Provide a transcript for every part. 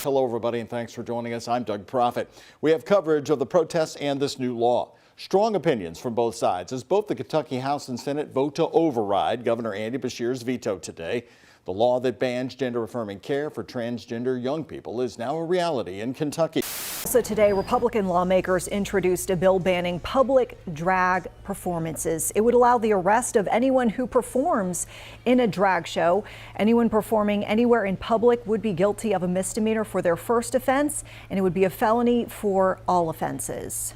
Hello, everybody, and thanks for joining us. I'm Doug Proffitt. We have coverage of the protests and this new law. Strong opinions from both sides as both the Kentucky House and Senate vote to override Governor Andy Beshear's veto today. The law that bans gender-affirming care for transgender young people is now a reality in Kentucky. So today, Republican lawmakers introduced a bill banning public drag performances. It would allow the arrest of anyone who performs in a drag show. Anyone performing anywhere in public would be guilty of a misdemeanor for their first offense, and it would be a felony for all offenses.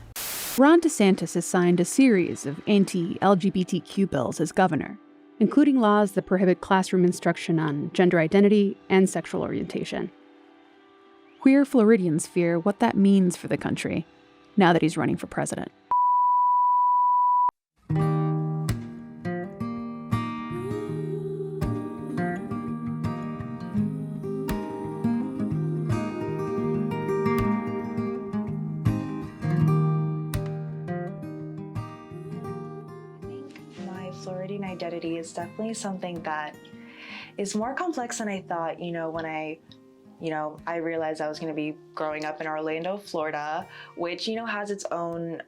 Ron DeSantis has signed a series of anti-LGBTQ bills as governor, including laws that prohibit classroom instruction on gender identity and sexual orientation. Queer Floridians fear what that means for the country now that he's running for president. Floridian identity is definitely something that is more complex than I thought, when I realized I was going to be growing up in Orlando, Florida, which, has its own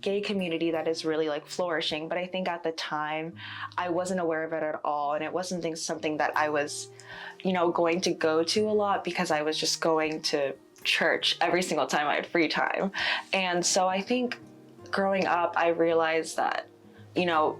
gay community that is really flourishing. But I think at the time I wasn't aware of it at all. And it wasn't something that I was, going to go to a lot because I was just going to church every single time I had free time. And so I think growing up, I realized that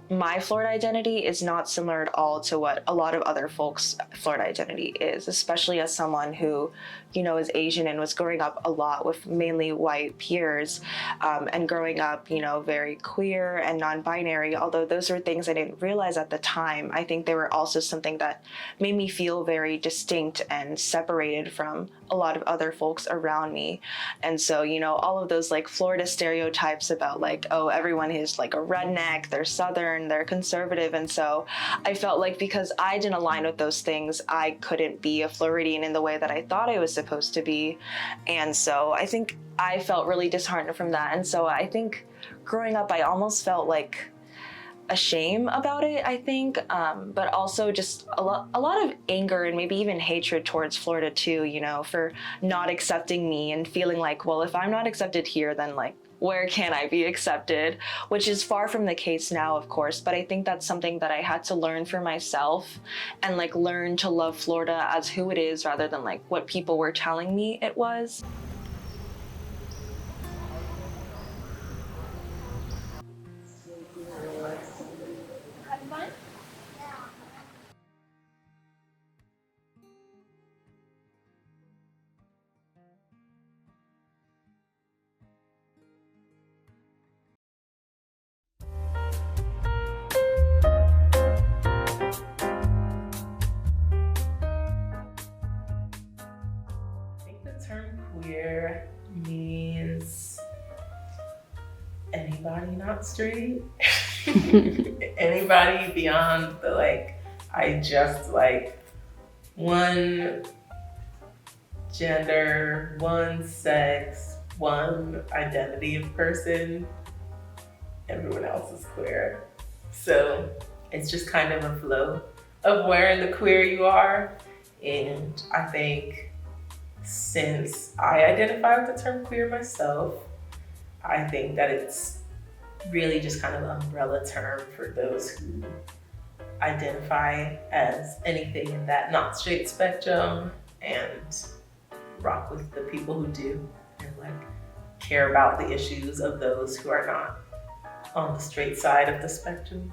my Florida identity is not similar at all to what a lot of other folks' Florida identity is, especially as someone who, is Asian and was growing up a lot with mainly white peers, and growing up, very queer and non-binary. Although those were things I didn't realize at the time, I think they were also something that made me feel very distinct and separated from a lot of other folks around me. And so, all of those Florida stereotypes about oh, everyone is a redneck, they're Southern, they're conservative. And so I felt because I didn't align with those things, I couldn't be a Floridian in the way that I thought I was supposed to be. And so I think I felt really disheartened from that. And so I think growing up, I almost felt a shame about it, I think, but also just a lot of anger and maybe even hatred towards Florida too, for not accepting me and feeling well, if I'm not accepted here, then where can I be accepted? Which is far from the case now, of course, but I think that's something that I had to learn for myself and learn to love Florida as who it is rather than what people were telling me it was. Queer means anybody not straight, anybody beyond the I just one gender, one sex, one identity of person. Everyone else is queer. So it's just kind of a flow of where in the queer you are. And I think since I identify with the term queer myself, I think that it's really just kind of an umbrella term for those who identify as anything in that not straight spectrum and rock with the people who do and care about the issues of those who are not on the straight side of the spectrum.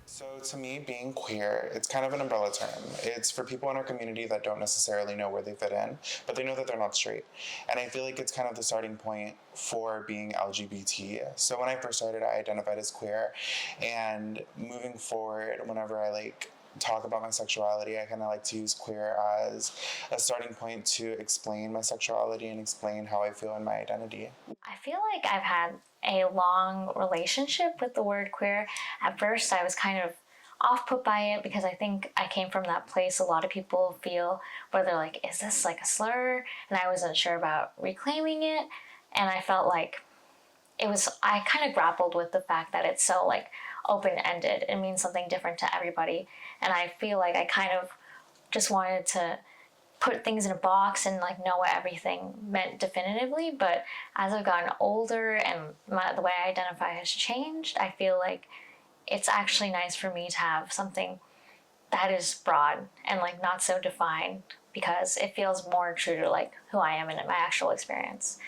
So to me, being queer, it's kind of an umbrella term. It's for people in our community that don't necessarily know where they fit in, but they know that they're not straight. And I feel like it's kind of the starting point for being LGBT. So when I first started, I identified as queer, and moving forward, whenever I talk about my sexuality, I kind of like to use queer as a starting point to explain my sexuality and explain how I feel in my identity. I feel like I've had a long relationship with the word queer. At first, I was kind of off-put by it because I think I came from that place a lot of people feel where they're is this a slur? And I wasn't sure about reclaiming it. And I felt I kind of grappled with the fact that it's so open-ended. It means something different to everybody. And I feel I kind of just wanted to put things in a box and like know what everything meant definitively. But as I've gotten older and the way I identify has changed, I feel like it's actually nice for me to have something that is broad and like not so defined, because it feels more true to like who I am and my actual experience.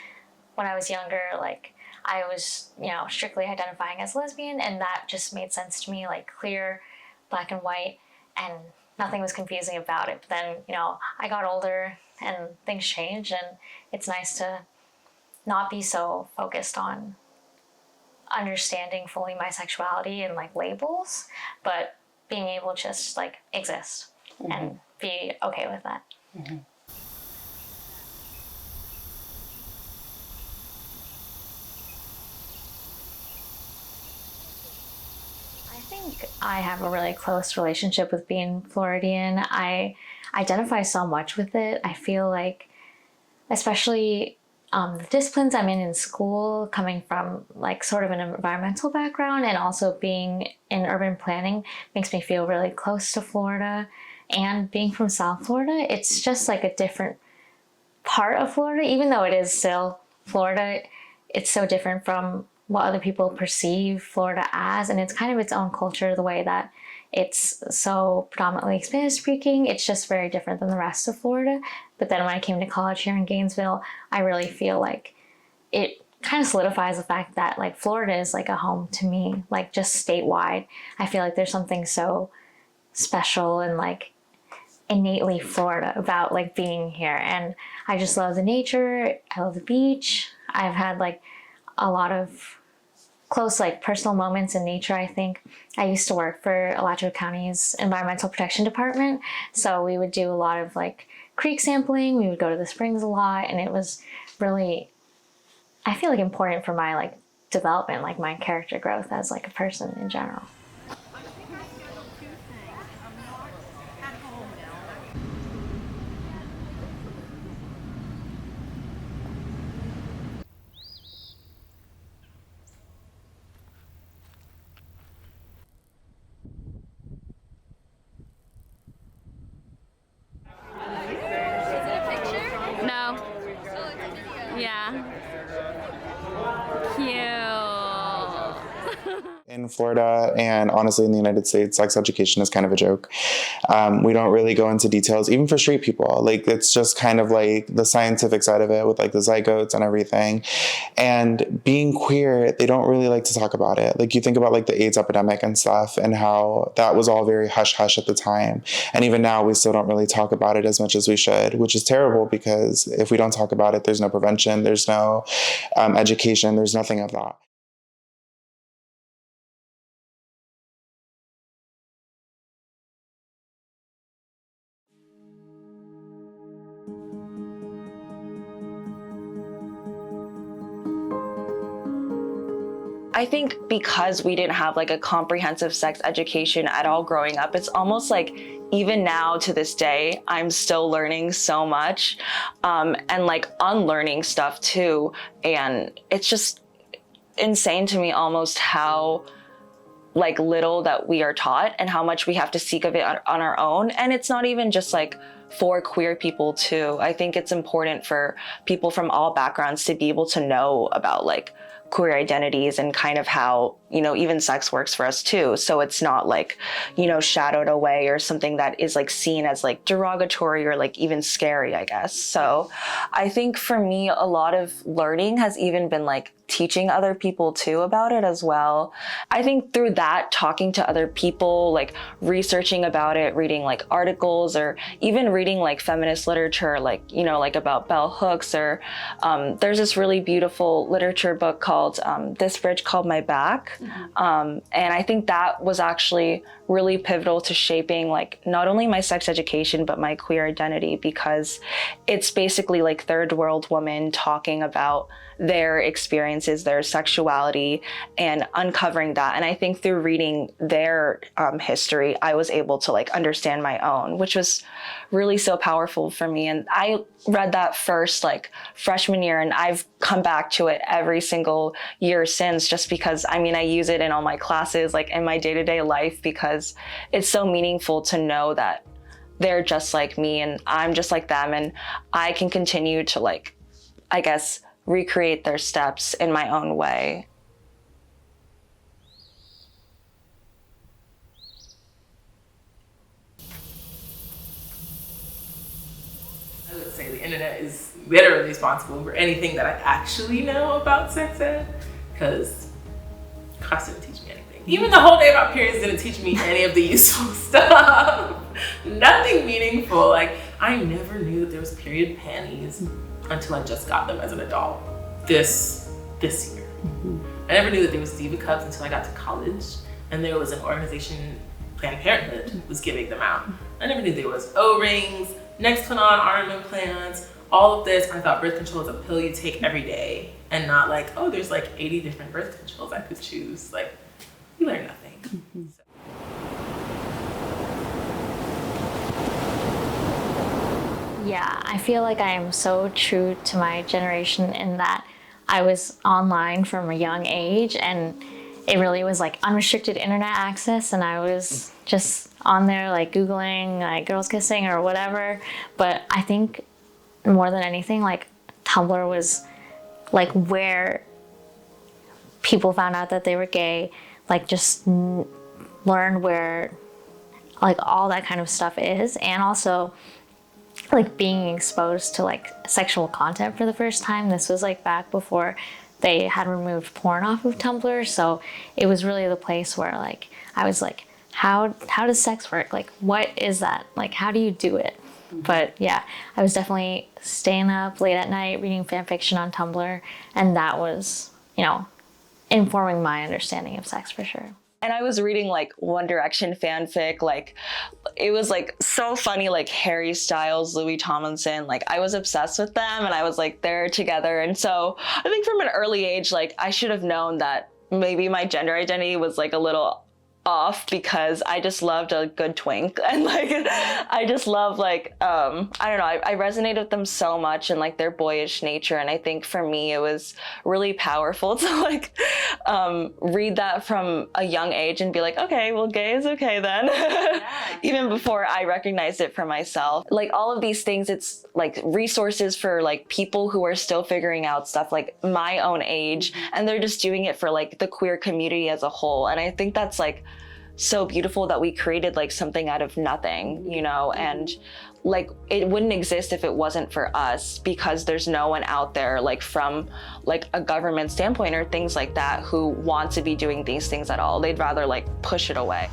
When I was younger, like I was, strictly identifying as lesbian, and that just made sense to me, like clear, black and white, and nothing was confusing about it. But then, I got older and things changed, and it's nice to not be so focused on understanding fully my sexuality and like labels, but being able to just like exist and be okay with that. I think I have a really close relationship with being Floridian. I identify so much with it. I feel like, especially the disciplines I'm in school, coming from like sort of an environmental background and also being in urban planning, makes me feel really close to Florida. And being from South Florida, it's just like a different part of Florida, even though it is still Florida. It's so different from what other people perceive Florida as, and it's kind of its own culture, the way that it's so predominantly Spanish speaking. It's just very different than the rest of Florida. But then when I came to college here in Gainesville, I really feel like it kind of solidifies the fact that like Florida is like a home to me, like just statewide. I feel like there's something so special and like innately Florida about like being here. And I just love the nature. I love the beach. I've had like a lot of close like personal moments in nature. I think I used to work for Alachua County's Environmental Protection Department, so we would do a lot of like creek sampling. We would go to the springs a lot, and it was really, I feel like, important for my like development, like my character growth as like a person in general. No. Yeah. Cute. In Florida, and honestly in the United States, sex education is kind of a joke. We don't really go into details, even for straight people. Like, it's just kind of like the scientific side of it with like the zygotes and everything. And being queer, they don't really like to talk about it. Like, you think about like the AIDS epidemic and stuff, and how that was all very hush hush at the time. And even now we still don't really talk about it as much as we should, which is terrible, because if we don't talk about it, there's no prevention, there's no education, there's nothing of that. I think because we didn't have like a comprehensive sex education at all growing up, it's almost like even now to this day, I'm still learning so much and like unlearning stuff too. And it's just insane to me almost how like little that we are taught and how much we have to seek of it on our own. And it's not even just like for queer people too. I think it's important for people from all backgrounds to be able to know about like queer identities and kind of how, even sex works for us too. So it's not like, shadowed away or something that is like seen as like derogatory or like even scary, I guess. So I think for me, a lot of learning has even been like teaching other people too about it as well. I think through that, talking to other people, like researching about it, reading like articles, or even reading like feminist literature, like, like about bell hooks, or there's this really beautiful literature book called This Bridge Called My Back. And I think that was actually really pivotal to shaping like not only my sex education, but my queer identity, because it's basically like third world women talking about their experiences, their sexuality, and uncovering that. And I think through reading their history, I was able to like understand my own, which was really so powerful for me. And I read that first like freshman year, and I've come back to it every single year since, just because I use it in all my classes, like in my day-to-day life, because it's so meaningful to know that they're just like me and I'm just like them, and I can continue to, like, I guess, recreate their steps in my own way. I would say the internet is literally responsible for anything that I actually know about sex ed, because class didn't teach me anything. Even the whole day about periods didn't teach me any of the useful stuff. Nothing meaningful. Like, I never knew that there was period panties until I just got them as an adult this year. I never knew that there was Diva Cups until I got to college, and there was an organization, Planned Parenthood, was giving them out. I never knew there was O-rings, Nexplanon, arm implants, all of this. I thought birth control is a pill you take every day, and not like, oh, there's like 80 different birth controls I could choose. Like, you learn nothing. Yeah, I feel like I am so true to my generation in that I was online from a young age, and it really was like unrestricted internet access, and I was just on there like Googling like girls kissing or whatever. But I think more than anything, like Tumblr was like where people found out that they were gay, like just learn where like all that kind of stuff is, and also like being exposed to like sexual content for the first time. This was like back before they had removed porn off of Tumblr, so it was really the place where like I was like, how does sex work? Like, what is that? Like, how do you do it? But yeah, I was definitely staying up late at night reading fan fiction on Tumblr, and that was, you know, informing my understanding of sex for sure. And I was reading like One Direction fanfic, like it was like so funny, like Harry Styles, Louis Tomlinson, like I was obsessed with them, and I was like they're together. And so I think from an early age, like I should have known that maybe my gender identity was like a little off, because I just loved a good twink, and like I just love like I don't know, I resonated with them so much, and like their boyish nature. And I think for me it was really powerful to like read that from a young age and be like, okay, well, gay is okay then. Yeah. Even before I recognized it for myself. Like all of these things, it's like resources for like people who are still figuring out stuff like my own age, and they're just doing it for like the queer community as a whole. And I think that's like so beautiful that we created like something out of nothing, you know, and like it wouldn't exist if it wasn't for us, because there's no one out there like from like a government standpoint or things like that who want to be doing these things at all. They'd rather like push it away.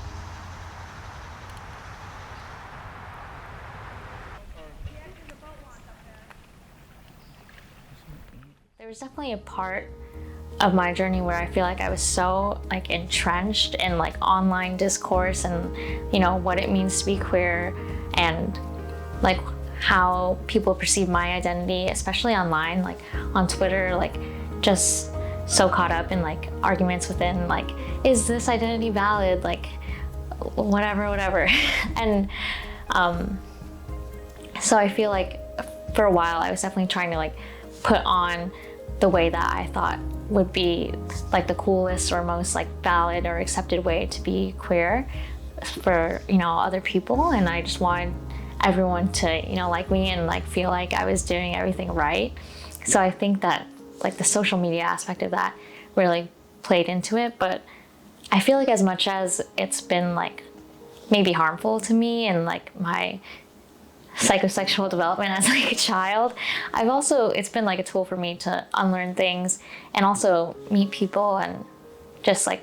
There was definitely a part of my journey where I feel like I was so like entrenched in like online discourse and, you know, what it means to be queer, and like how people perceive my identity, especially online, like on Twitter, like just so caught up in like arguments within like, is this identity valid? Like whatever. And so I feel like for a while I was definitely trying to like put on the way that I thought would be like the coolest or most like valid or accepted way to be queer for, you know, other people. And I just wanted everyone to, you know, like me and like feel like I was doing everything right. So I think that like the social media aspect of that really played into it. But I feel like as much as it's been like maybe harmful to me and like my psychosexual development as like a child, it's been like a tool for me to unlearn things and also meet people and just like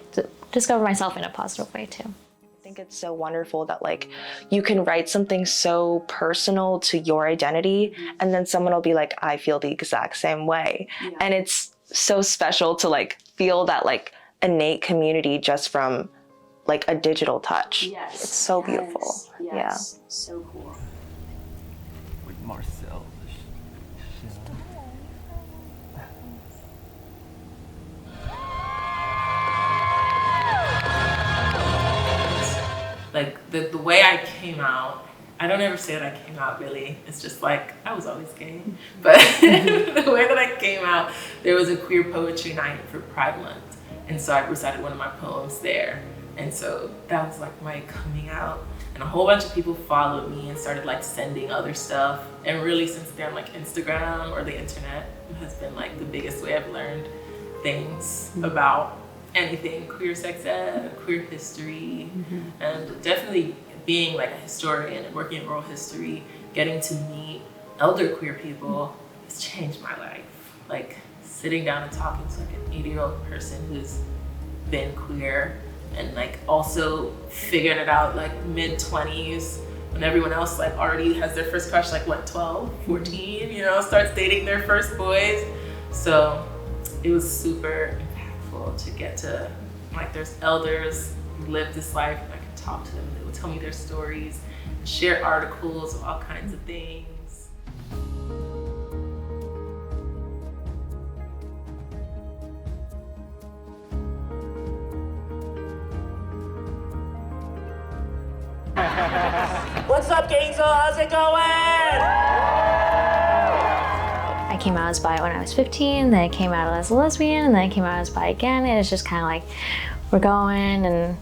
discover myself in a positive way too. I think it's so wonderful that like you can write something so personal to your identity, and then someone will be like, I feel the exact same way. Yeah. And it's so special to like feel that like innate community just from like a digital touch. Yes. It's so beautiful. Yes. Yeah. So cool. Marcel. Like the way I came out, I don't ever say that I came out really. It's just like I was always gay. But the way that I came out, there was a queer poetry night for Pride Month. And so I recited one of my poems there. And so that was like my coming out. And a whole bunch of people followed me and started like sending other stuff. And really since then, like Instagram or the internet has been like the biggest way I've learned things about anything queer sex ed, queer history, and definitely being like a historian and working in oral history, getting to meet elder queer people has changed my life. Like sitting down and talking to like an 80-year-old person who's been queer and like also figured it out like mid-20s when everyone else like already has their first crush like what, 12, 14, you know, starts dating their first boys. So it was super impactful to get to, like there's elders who live this life and I can talk to them and they will tell me their stories, share articles of all kinds of things. What's up, Gainesville? How's it going? I came out as bi when I was 15, then I came out as a lesbian, and then I came out as bi again. And it's just kind of like, we're going and,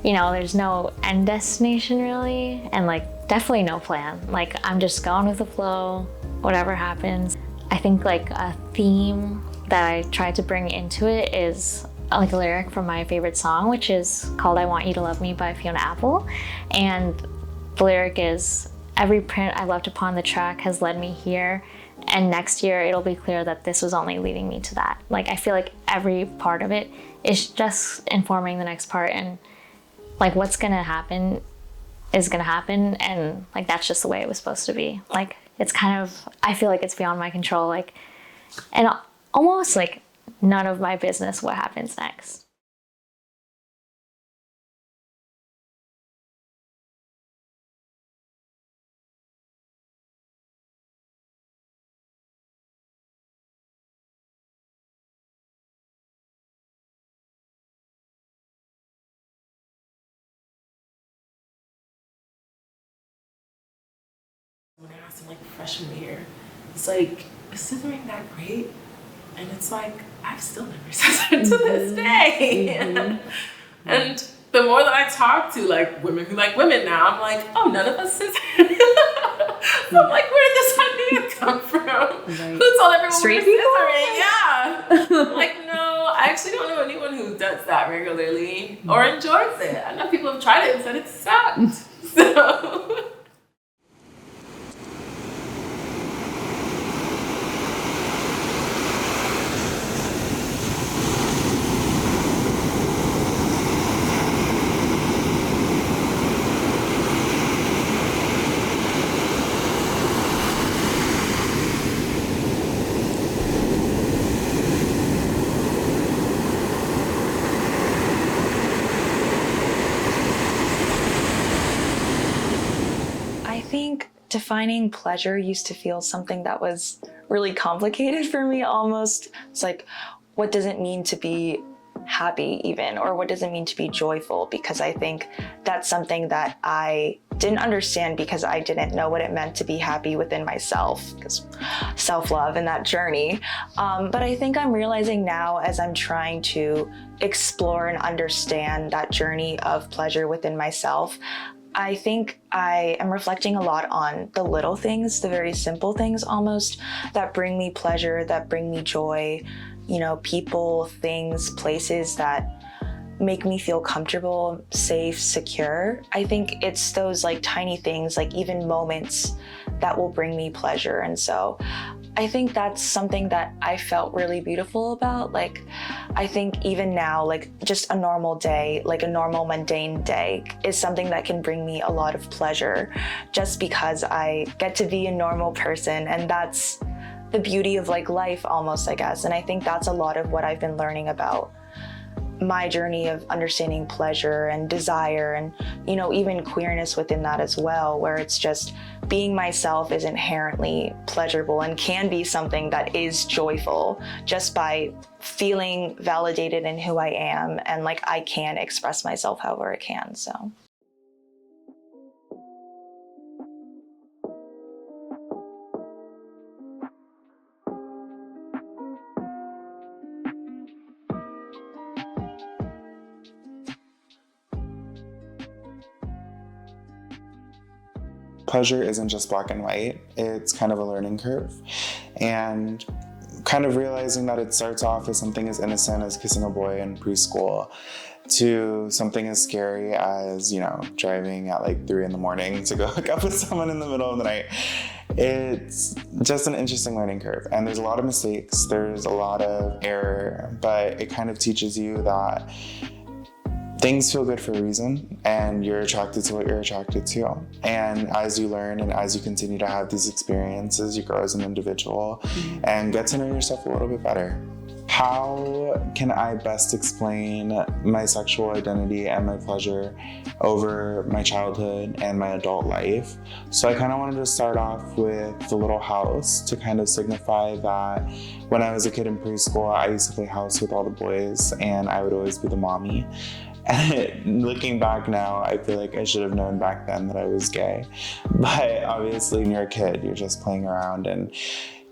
you know, there's no end destination really. And like, definitely no plan. Like, I'm just going with the flow, whatever happens. I think like a theme that I tried to bring into it is like a lyric from my favorite song, which is called I Want You to Love Me by Fiona Apple. And the lyric is, every print I left upon the track has led me here, and next year it'll be clear that this was only leading me to that. Like, I feel like every part of it is just informing the next part, and like what's gonna happen is gonna happen, and like that's just the way it was supposed to be. Like, it's kind of, I feel like it's beyond my control, like, and almost like none of my business what happens next. When I asked him like freshman year, it's like, is scissoring that great? And it's like, I've still never scissored to this day. And the more that I talk to like women who like women now, I'm like, oh, none of us scissor. So I'm like, where did this idea come from? Right. Who told everyone Straight we were scissoring? Yeah. Like, no, I actually don't know anyone who does that regularly or enjoys it. I know people have tried it and said it sucked. So. I think defining pleasure used to feel something that was really complicated for me almost. It's like, what does it mean to be happy even, or what does it mean to be joyful? Because I think that's something that I didn't understand because I didn't know what it meant to be happy within myself, because self-love and that journey. But I think I'm realizing now as I'm trying to explore and understand that journey of pleasure within myself, I think I am reflecting a lot on the little things, the very simple things almost, that bring me pleasure, that bring me joy, you know, people, things, places that make me feel comfortable, safe, secure. I think it's those like tiny things, like even moments, that will bring me pleasure. And so I think that's something that I felt really beautiful about. Like, I think even now, like just a normal day, like a normal mundane day is something that can bring me a lot of pleasure just because I get to be a normal person. And that's the beauty of like life almost, I guess. And I think that's a lot of what I've been learning about my journey of understanding pleasure and desire, and, you know, even queerness within that as well, where it's just being myself is inherently pleasurable and can be something that is joyful just by feeling validated in who I am, and like I can express myself however I can. So pleasure isn't just black and white. It's kind of a learning curve. And kind of realizing that it starts off as something as innocent as kissing a boy in preschool to something as scary as, driving at like 3 a.m. to go hook up with someone in the middle of the night. It's just an interesting learning curve. And there's a lot of mistakes, there's a lot of error, but it kind of teaches you that things feel good for a reason, and you're attracted to what you're attracted to. And as you learn and as you continue to have these experiences, you grow as an individual and get to know yourself a little bit better. How can I best explain my sexual identity and my pleasure over my childhood and my adult life? So I kind of wanted to start off with the little house to kind of signify that when I was a kid in preschool, I used to play house with all the boys and I would always be the mommy. And looking back now, I feel like I should have known back then that I was gay. But obviously when you're a kid, you're just playing around and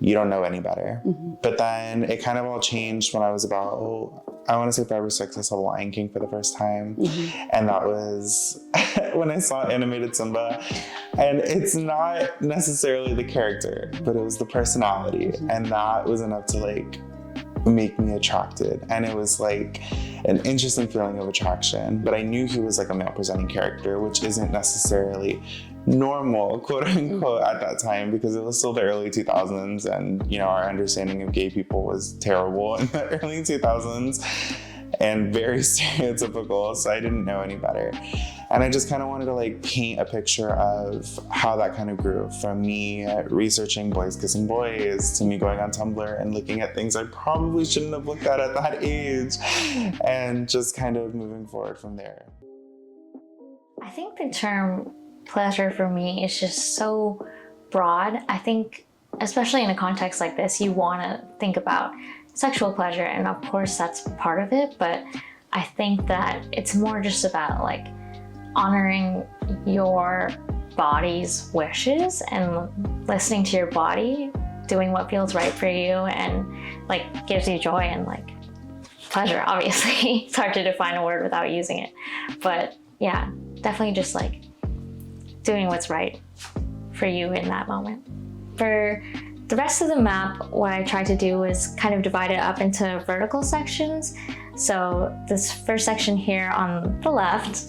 you don't know any better. But then it kind of all changed when I was about, I want to say 5 or 6, I saw The Lion King for the first time. And that was when I saw animated Simba. And it's not necessarily the character, but it was the personality. And that was enough to like make me attracted. And it was like an interesting feeling of attraction. But I knew he was like a male presenting character, which isn't necessarily normal, quote unquote, at that time, because it was still the early 2000s and our understanding of gay people was terrible in the early 2000s and very stereotypical, so I didn't know any better. And I just kind of wanted to like paint a picture of how that kind of grew from me researching boys kissing boys to me going on Tumblr and looking at things I probably shouldn't have looked at that age, and just kind of moving forward from there. I think the term pleasure for me is just so broad. I think, especially in a context like this, you want to think about sexual pleasure, and of course that's part of it, but I think that it's more just about like honoring your body's wishes and listening to your body, doing what feels right for you and like gives you joy and like pleasure. Obviously it's hard to define a word without using it, but yeah, definitely just like doing what's right for you in that moment. For the rest of the map, what I tried to do was kind of divide it up into vertical sections. So this first section here on the left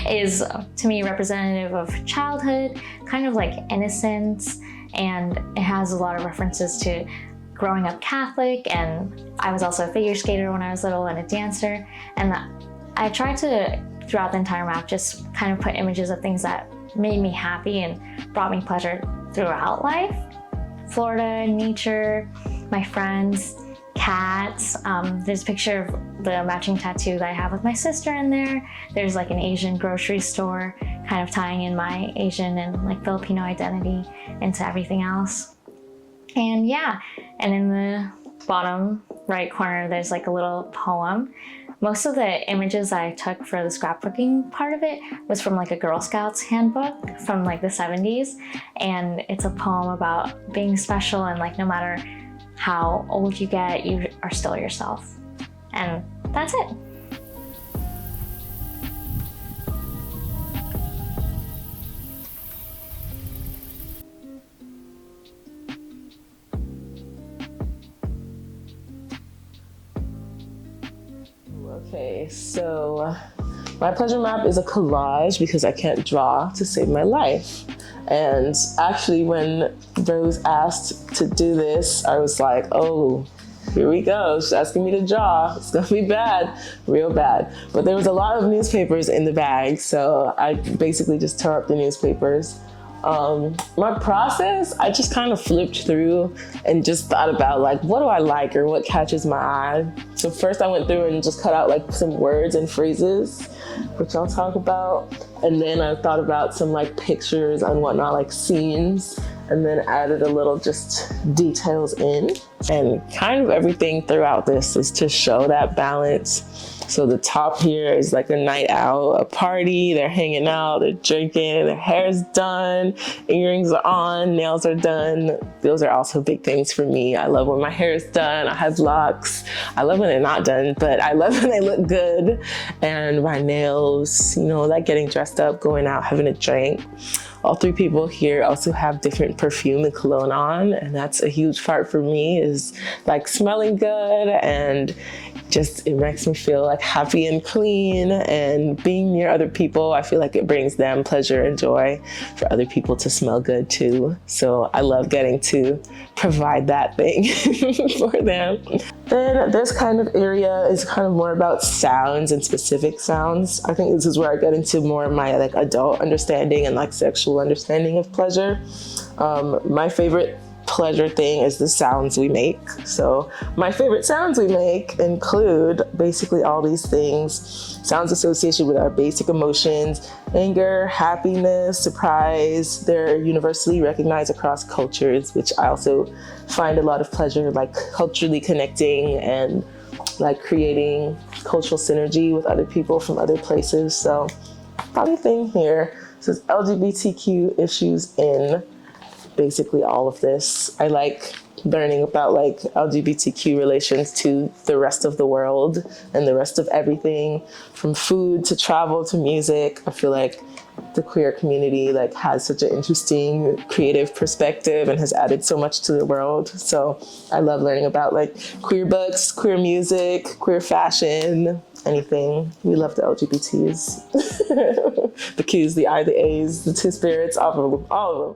is, to me, representative of childhood, kind of like innocence, and it has a lot of references to growing up Catholic, and I was also a figure skater when I was little and a dancer, and I tried to, throughout the entire map, just kind of put images of things that made me happy and brought me pleasure throughout life. Florida, nature, my friends, cats. There's a picture of the matching tattoo that I have with my sister in there. There's like an Asian grocery store, kind of tying in my Asian and like Filipino identity into everything else. And yeah, and in the bottom right corner, there's like a little poem. Most of the images I took for the scrapbooking part of it was from like a Girl Scouts handbook from like the 70s. And it's a poem about being special and like no matter how old you get, you are still yourself. And that's it. Okay, so my pleasure map is a collage because I can't draw to save my life. And actually when Rose asked to do this, I was like, oh, here we go. She's asking me to draw. It's gonna be bad, real bad. But there was a lot of newspapers in the bag, so I basically just tore up the newspapers. My process, I just kind of flipped through and just thought about like, what do I like or what catches my eye? So first I went through and just cut out like some words and phrases, which I'll talk about. And then I thought about some like pictures and whatnot, like scenes, and then added a little just details in. And kind of everything throughout this is to show that balance. So the top here is like a night out, a party, they're hanging out, they're drinking, their hair's done, earrings are on, nails are done. Those are also big things for me. I love when my hair is done, I have locks. I love when they're not done, but I love when they look good. And my nails, you know, like getting dressed up, going out, having a drink. all three people here also have different perfume and cologne on, and that's a huge part for me, is like smelling good, and just it makes me feel like happy and clean, and being near other people, I feel like it brings them pleasure and joy for other people to smell good too. So I love getting to provide that thing for them. Then this kind of area is kind of more about sounds and specific sounds. I think this is where I get into more of my like adult understanding and like sexual understanding of pleasure. My favorite pleasure thing is the sounds we make. So my favorite sounds we make include basically all these things. Sounds associated with our basic emotions: anger, happiness, surprise. They're universally recognized across cultures, which I also find a lot of pleasure, like culturally connecting and like creating cultural synergy with other people from other places. So funny thing here says LGBTQ issues in basically all of this. I like learning about like LGBTQ relations to the rest of the world and the rest of everything, from food to travel to music. I feel like the queer community like has such an interesting creative perspective and has added so much to the world. So I love learning about like queer books, queer music, queer fashion, anything. We love the LGBTs. The Qs, the I, the As, the two spirits, all of them.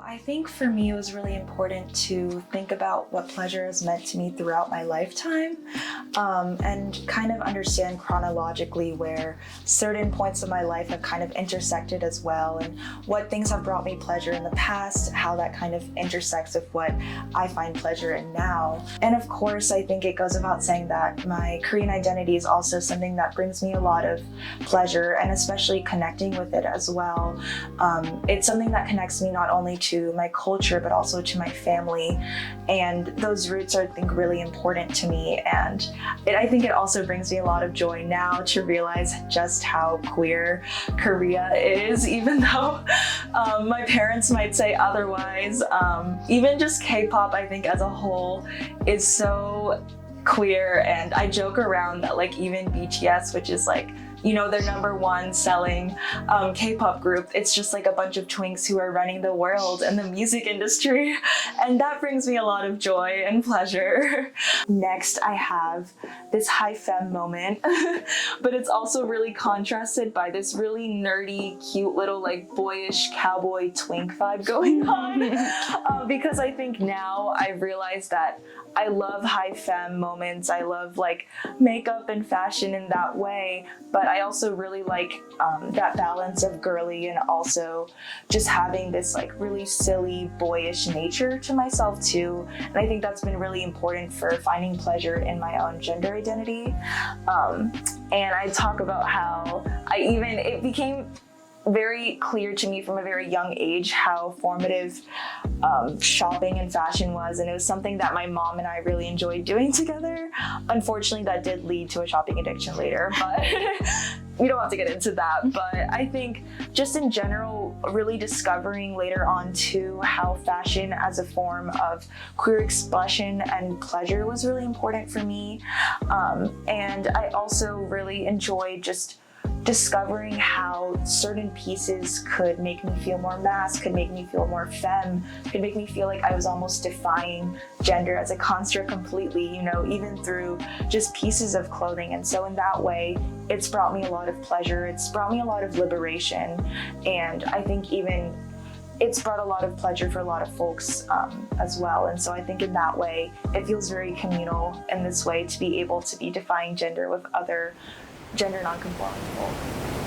I think for me it was really important to think about what pleasure has meant to me throughout my lifetime, and kind of understand chronologically where certain points of my life have kind of intersected as well, and what things have brought me pleasure in the past, how that kind of intersects with what I find pleasure in now. And of course, I think it goes without saying that my Korean identity is also something that brings me a lot of pleasure, and especially connecting with it as well. It's something that connects me not only to my culture, but also to my family. And those roots are, I think, really important to me. And I think it also brings me a lot of joy now to realize just how queer Korea is, even though my parents might say otherwise. Even just K-pop, I think, as a whole is so queer. And I joke around that like even BTS, which is like, you know, their #1 selling K-pop group, it's just like a bunch of twinks who are running the world and the music industry. And that brings me a lot of joy and pleasure. Next, I have this high femme moment, but it's also really contrasted by this really nerdy, cute little like boyish cowboy twink vibe going on. Because I think now I've realized that I love high femme moments. I love like makeup and fashion in that way, but I also really like that balance of girly and also just having this like really silly, boyish nature to myself too. And I think that's been really important for finding pleasure in my own gender identity. And I talk about how it became very clear to me from a very young age how formative shopping and fashion was, and it was something that my mom and I really enjoyed doing together. Unfortunately, that did lead to a shopping addiction later, but we don't have to get into that. But I think just in general, really discovering later on too how fashion as a form of queer expression and pleasure was really important for me. And I also really enjoyed just discovering how certain pieces could make me feel more masked, could make me feel more femme, could make me feel like I was almost defying gender as a construct completely, you know, even through just pieces of clothing. And so in that way, it's brought me a lot of pleasure, it's brought me a lot of liberation, and I think even it's brought a lot of pleasure for a lot of folks as well. And so I think in that way, it feels very communal in this way to be able to be defying gender with other gender non-conforming folk.